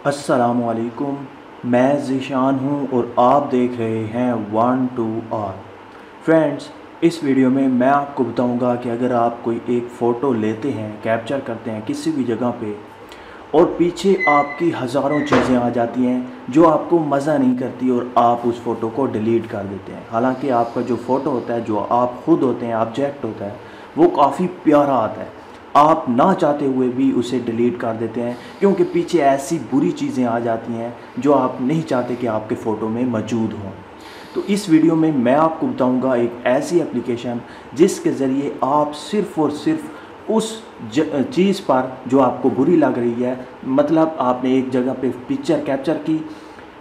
अस्सलामुअलैकुम। मैं ज़ीशान हूँ और आप देख रहे हैं 1 to R। फ्रेंड्स, इस वीडियो में मैं आपको बताऊंगा कि अगर आप कोई एक फ़ोटो लेते हैं, कैप्चर करते हैं किसी भी जगह पे और पीछे आपकी हज़ारों चीज़ें आ जाती हैं जो आपको मज़ा नहीं करती और आप उस फ़ोटो को डिलीट कर देते हैं। हालांकि आपका जो फ़ोटो होता है, जो आप खुद होते हैं, ऑब्जेक्ट होता है, वो काफ़ी प्यारा आता है। आप ना चाहते हुए भी उसे डिलीट कर देते हैं क्योंकि पीछे ऐसी बुरी चीज़ें आ जाती हैं जो आप नहीं चाहते कि आपके फ़ोटो में मौजूद हों। तो इस वीडियो में मैं आपको बताऊंगा एक ऐसी एप्लीकेशन जिसके ज़रिए आप सिर्फ़ और सिर्फ उस चीज़ पर जो आपको बुरी लग रही है, मतलब आपने एक जगह पे पिक्चर कैप्चर की,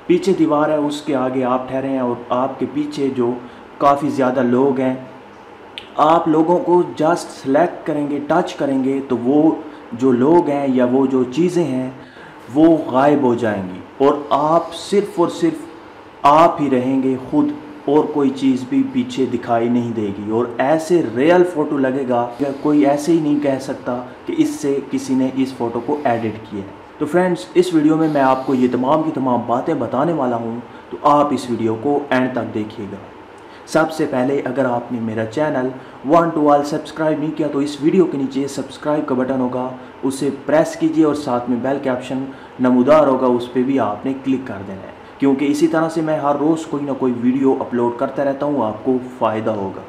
पीछे दीवार है, उसके आगे आप ठहरे हैं और आपके पीछे जो काफ़ी ज़्यादा लोग हैं, आप लोगों को जस्ट सेलेक्ट करेंगे, टच करेंगे तो वो जो लोग हैं या वो जो चीज़ें हैं वो गायब हो जाएंगी और आप सिर्फ़ और सिर्फ आप ही रहेंगे खुद, और कोई चीज़ भी पीछे दिखाई नहीं देगी और ऐसे रियल फ़ोटो लगेगा या कोई ऐसे ही नहीं कह सकता कि इससे किसी ने इस फ़ोटो को एडिट किया है। तो फ्रेंड्स, इस वीडियो में मैं आपको ये तमाम की तमाम बातें बताने वाला हूँ, तो आप इस वीडियो को एंड तक देखिएगा। सबसे पहले अगर आपने मेरा चैनल 1 to R सब्सक्राइब नहीं किया तो इस वीडियो के नीचे सब्सक्राइब का बटन होगा, उसे प्रेस कीजिए और साथ में बेल के ऑप्शन नमूदार होगा, उस पर भी आपने क्लिक कर देना है क्योंकि इसी तरह से मैं हर रोज़ कोई ना कोई वीडियो अपलोड करता रहता हूँ, आपको फ़ायदा होगा।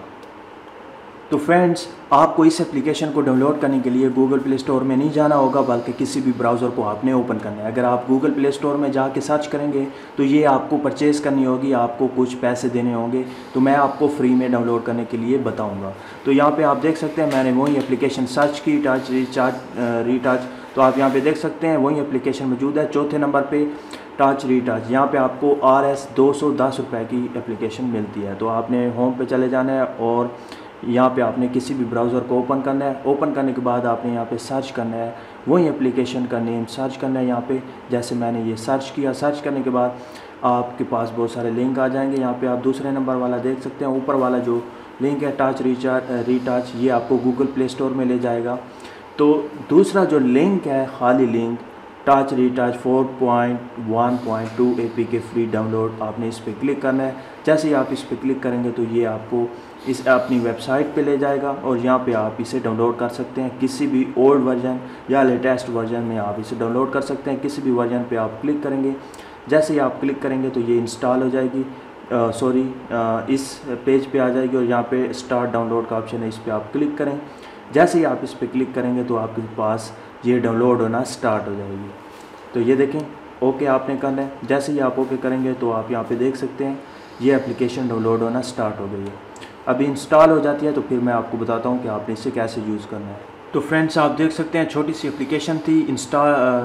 तो फ्रेंड्स, आपको इस एप्लीकेशन को डाउनलोड करने के लिए गूगल प्ले स्टोर में नहीं जाना होगा बल्कि किसी भी ब्राउज़र को आपने ओपन करना है। अगर आप गूगल प्ले स्टोर में जाके सर्च करेंगे तो ये आपको परचेज़ करनी होगी, आपको कुछ पैसे देने होंगे, तो मैं आपको फ्री में डाउनलोड करने के लिए बताऊंगा। तो यहाँ पे आप देख सकते हैं मैंने वही एप्लीकेशन सर्च की, टच रीटच। तो आप यहाँ पर देख सकते हैं वही एप्लीकेशन मौजूद है। चौथे नंबर पर टच रीटच, यहाँ पे आपको RS 210 रुपये की एप्लीकेशन मिलती है। तो आपने होम पे चले जाना है और यहाँ पे आपने किसी भी ब्राउज़र को ओपन करना है। ओपन करने के बाद आपने यहाँ पे सर्च करना है, वही एप्लीकेशन का नेम सर्च करना है यहाँ पे। जैसे मैंने ये सर्च किया, सर्च करने के बाद आपके पास बहुत सारे लिंक आ जाएंगे। यहाँ पे आप दूसरे नंबर वाला देख सकते हैं, ऊपर वाला जो लिंक है टच रीटच, ये आपको गूगल प्ले स्टोर में ले जाएगा। तो दूसरा जो लिंक है, खाली link, touch retouch 4.1.2 APK free download, आपने इस पर क्लिक करना है। जैसे ही आप इस पर क्लिक करेंगे तो ये आपको इस अपनी वेबसाइट पे ले जाएगा और यहाँ पे आप इसे डाउनलोड कर सकते हैं। किसी भी ओल्ड वर्जन या लेटेस्ट वर्जन में आप इसे डाउनलोड कर सकते हैं। किसी भी वर्जन पे आप क्लिक करेंगे, जैसे ही आप क्लिक करेंगे तो ये इंस्टॉल हो जाएगी, इस पेज पे आ जाएगी और यहाँ पे स्टार्ट डाउनलोड का ऑप्शन है, इस पर आप क्लिक करें। जैसे ही आप इस पर क्लिक करेंगे तो आपके पास ये डाउनलोड होना स्टार्ट हो जाएगी। तो ये देखें, ओके आपने करना है। जैसे ही आप ओके करेंगे तो आप यहाँ पे देख सकते हैं ये एप्लीकेशन डाउनलोड होना स्टार्ट हो गई है। अभी इंस्टॉल हो जाती है तो फिर मैं आपको बताता हूँ कि आपने इसे कैसे यूज़ करना है। तो फ्रेंड्स, आप देख सकते हैं छोटी सी एप्लीकेशन थी,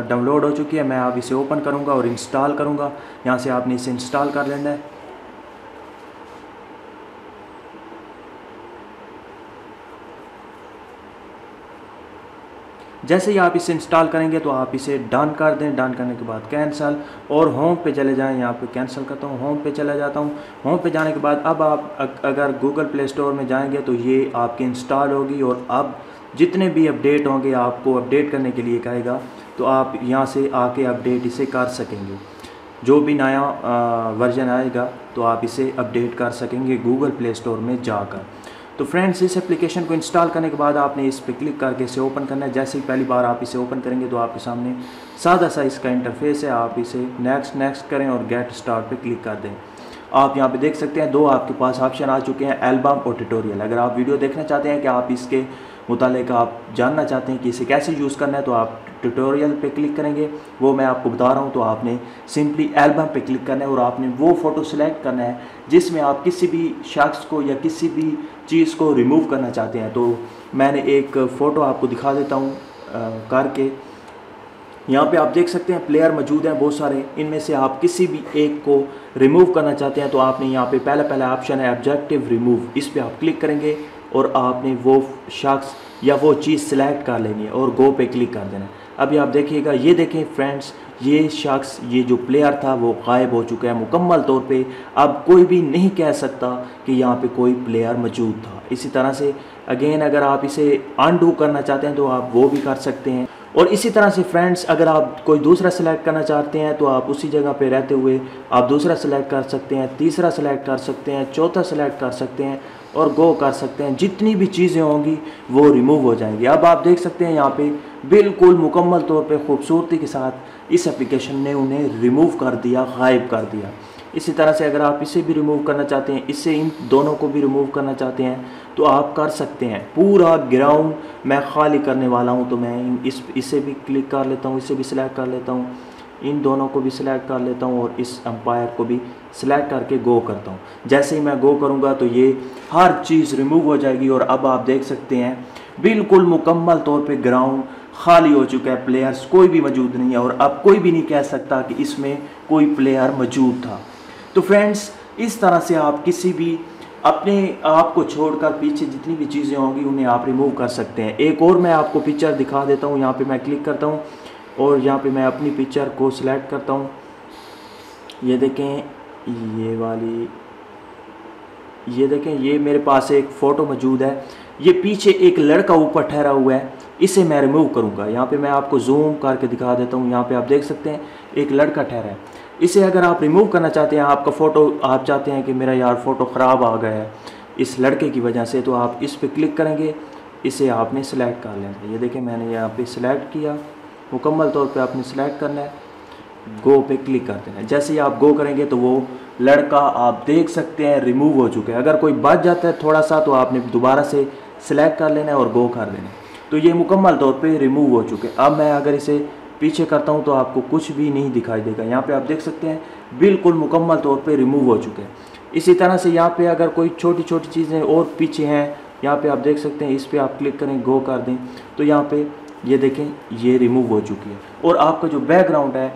डाउनलोड हो चुकी है। मैं अब इसे ओपन करूँगा और इंस्टॉल करूँगा। यहाँ से आपने इसे इंस्टॉल कर लेना है। जैसे ही आप इसे इंस्टॉल करेंगे तो आप इसे डन कर दें। डन करने के बाद कैंसिल और होम पे चले जाएं। यहाँ पे कैंसिल करता हूँ, होम पे चला जाता हूँ। होम पे जाने के बाद अब आप अगर गूगल प्ले स्टोर में जाएंगे तो ये आपके इंस्टॉल होगी और अब जितने भी अपडेट होंगे आपको अपडेट करने के लिए कहेगा, तो आप यहाँ से आके अपडेट इसे कर सकेंगे। जो भी नया वर्जन आएगा तो आप इसे अपडेट कर सकेंगे गूगल प्ले स्टोर में जाकर। तो फ्रेंड्स, इस एप्लीकेशन को इंस्टॉल करने के बाद आपने इस पर क्लिक करके इसे ओपन करना है। जैसे ही पहली बार आप इसे ओपन करेंगे तो आपके सामने सादा सा इसका इंटरफेस है। आप इसे नेक्स्ट करें और गेट स्टार्ट पे क्लिक कर दें। आप यहाँ पे देख सकते हैं दो आपके पास ऑप्शन आ चुके हैं, एल्बम और ट्यूटोरियल। अगर आप वीडियो देखना चाहते हैं कि आप इसके मुतालिक आप जानना चाहते हैं कि इसे कैसे यूज़ करना है तो आप ट्यूटोरियल पे क्लिक करेंगे, वो मैं आपको बता रहा हूँ। तो आपने सिंपली एल्बम पे क्लिक करना है और आपने वो फ़ोटो सेलेक्ट करना है जिसमें आप किसी भी शख्स को या किसी भी चीज़ को रिमूव करना चाहते हैं। तो मैंने एक फ़ोटो आपको दिखा देता हूँ करके। यहाँ पे आप देख सकते हैं प्लेयर मौजूद हैं बहुत सारे, इनमें से आप किसी भी एक को रिमूव करना चाहते हैं तो आपने यहाँ पे पहला ऑप्शन है ऑब्जेक्टिव रिमूव, इस पर आप क्लिक करेंगे और आपने वो शख्स या वो चीज़ सिलेक्ट कर लेनी है और गो पे क्लिक कर देना है। अभी आप देखिएगा, ये देखें फ्रेंड्स, ये शख्स, ये जो प्लेयर था वो गायब हो चुका है मुकम्मल तौर पे। अब कोई भी नहीं कह सकता कि यहाँ पे कोई प्लेयर मौजूद था। इसी तरह से अगेन अगर आप इसे अनडू करना चाहते हैं तो आप वो भी कर सकते हैं और इसी तरह से फ्रेंड्स, अगर आप कोई दूसरा सेलेक्ट करना चाहते हैं तो आप उसी जगह पे रहते हुए आप दूसरा सेलेक्ट कर सकते हैं, तीसरा सेलेक्ट कर सकते हैं, चौथा सेलेक्ट कर सकते हैं और गो कर सकते हैं। जितनी भी चीज़ें होंगी वो रिमूव हो जाएंगी। अब आप देख सकते हैं यहाँ पे बिल्कुल मुकम्मल तौर पे खूबसूरती के साथ इस एप्लीकेशन ने उन्हें रिमूव कर दिया, गायब कर दिया। इसी तरह से अगर आप इसे भी रिमूव करना चाहते हैं, इससे इन दोनों को भी रिमूव करना चाहते हैं तो आप कर सकते हैं। पूरा ग्राउंड मैं खाली करने वाला हूं, तो मैं इसे भी क्लिक कर लेता हूं, इसे भी सिलेक्ट कर लेता हूं, इन दोनों को भी सिलेक्ट कर लेता हूं और इस एम्पायर को भी सिलेक्ट करके गो करता हूं। जैसे ही मैं गो करूंगा तो ये हर चीज़ रिमूव हो जाएगी और अब आप देख सकते हैं बिल्कुल मुकम्मल तौर पे ग्राउंड खाली हो चुका है, प्लेयर्स कोई भी मौजूद नहीं है और अब कोई भी नहीं कह सकता कि इसमें कोई प्लेयर मौजूद था। तो फ्रेंड्स, इस तरह से आप किसी भी अपने आप को छोड़कर पीछे जितनी भी चीज़ें होंगी उन्हें आप रिमूव कर सकते हैं। एक और मैं आपको पिक्चर दिखा देता हूँ। यहाँ पे मैं क्लिक करता हूँ और यहाँ पे मैं अपनी पिक्चर को सिलेक्ट करता हूँ। ये देखें, ये वाली, ये देखें, ये मेरे पास एक फ़ोटो मौजूद है। ये पीछे एक लड़का ऊपर ठहरा हुआ है, इसे मैं रिमूव करूँगा। यहाँ पे मैं आपको जूम करके दिखा देता हूँ। यहाँ पे आप देख सकते हैं एक लड़का ठहरा है। इसे अगर आप रिमूव करना चाहते हैं, आपका फ़ोटो, आप चाहते हैं कि मेरा यार फ़ोटो ख़राब आ गया है इस लड़के की वजह से, तो आप इस पर क्लिक करेंगे, इसे आपने सेलेक्ट कर लेना। ये देखें, मैंने यहाँ पे सिलेक्ट किया, मुकम्मल तौर पे आपने सेलेक्ट करना है, गो पे क्लिक कर देना है। जैसे ही आप गो करेंगे तो वो लड़का आप देख सकते हैं रिमूव हो चुका है। अगर कोई बच जाता है थोड़ा सा तो आपने दोबारा से सिलेक्ट कर लेना है और गो कर देना है। तो ये मुकम्मल तौर पे रिमूव हो चुके हैं। अब मैं अगर इसे पीछे करता हूं तो आपको कुछ भी नहीं दिखाई देगा। यहाँ पे आप देख सकते हैं बिल्कुल मुकम्मल तौर पे रिमूव हो चुके हैं। इसी तरह से यहाँ पे अगर कोई छोटी छोटी चीज़ें और पीछे हैं, यहाँ पे आप देख सकते हैं, इस पर आप क्लिक करें, गो कर दें तो यहाँ पे ये देखें ये रिमूव हो चुकी है और आपका जो बैकग्राउंड है,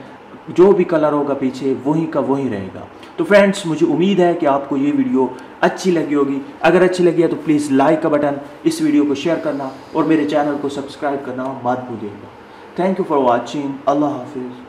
जो भी कलर होगा पीछे वही का वही रहेगा। तो फ्रेंड्स, मुझे उम्मीद है कि आपको ये वीडियो अच्छी लगी होगी। अगर अच्छी लगी है तो प्लीज़ लाइक का बटन, इस वीडियो को शेयर करना और मेरे चैनल को सब्सक्राइब करना मत भूलिएगा। Thank you for watching. अल्लाह हाफिज़।